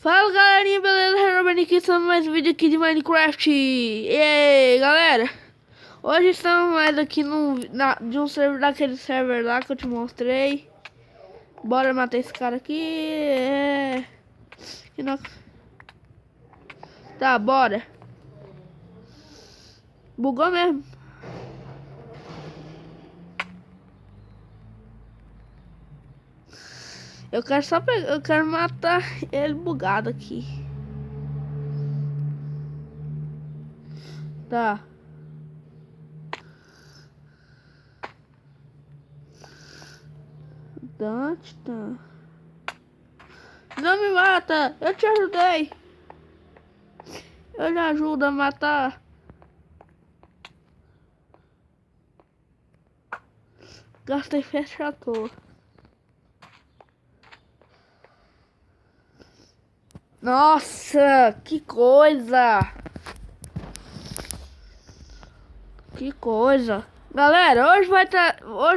Fala galerinha, beleza? Herobrine aqui, estamos mais um vídeo aqui de Minecraft. E aí, galera, hoje estamos mais aqui de um server, daquele server lá que eu te mostrei. Bora matar esse cara aqui. Tá, bora. Bugou mesmo. Eu quero só pegar, eu quero matar ele bugado aqui. Tá. Dante, tá. Não me mata, eu te ajudei. Eu lhe ajudo a matar. Gastei flecha à toa. Nossa, que coisa! Que coisa! Galera, hoje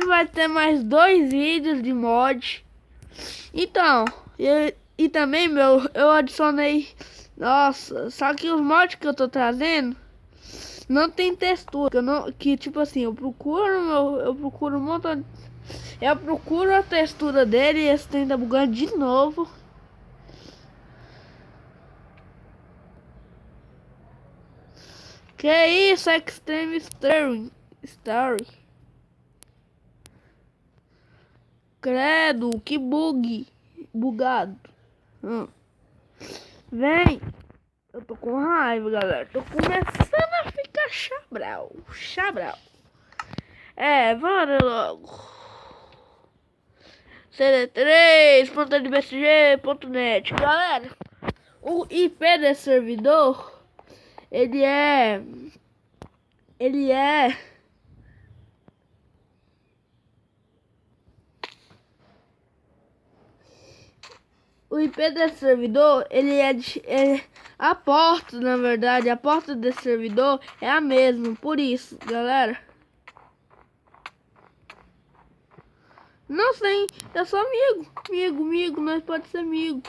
vai ter mais 2 vídeos de mod. Então, e também eu adicionei. Nossa, só que os mods que eu tô trazendo não tem textura, que tipo assim, eu procuro um montão, eu procuro a textura dele e esse trem tá bugando de novo. Que isso, Extreme Story. Credo, que bugado. Vem. Eu tô com raiva, galera. Tô começando a ficar Chabral. Bora logo. cd3.nbsg.net. Galera, o IP desse servidor, ele é o IP desse servidor, a porta, na verdade, a porta desse servidor é a mesma. Por isso, galera, não sei, eu sou amigo, nós pode ser amigo.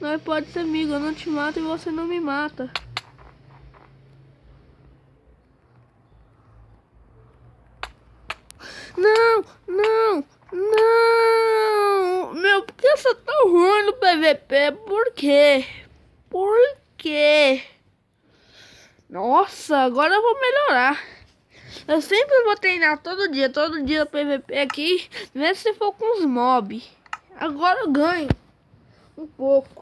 Eu não te mato e você não me mata. Não. Meu, por que eu sou tão ruim no PVP? Por quê? Nossa, agora eu vou melhorar. Eu sempre vou treinar todo dia PVP aqui, mesmo se for com os mobs. Agora eu ganho um pouco.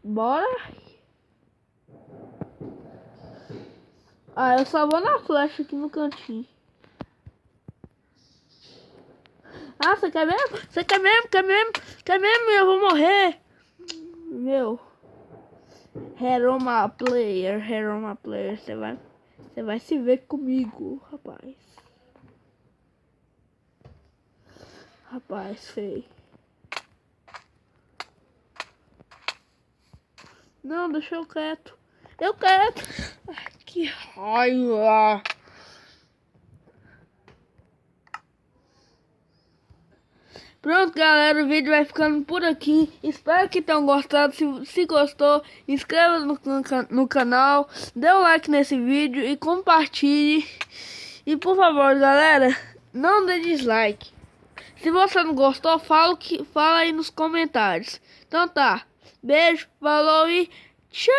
Bora. Eu só vou na flecha aqui no cantinho. Você quer mesmo? Quer mesmo? Eu vou morrer. Meu. Heroma Player. Você vai se ver comigo, rapaz. Rapaz, feio. Não, deixa eu quieto. Ai, que raiva. Pronto, galera, o vídeo vai ficando por aqui. Espero que tenham gostado. Se gostou, inscreva no canal, dê um like nesse vídeo e compartilhe. E por favor, galera, não dê dislike. Se você não gostou, fala aí nos comentários. Então tá, beijo, falou e tchau!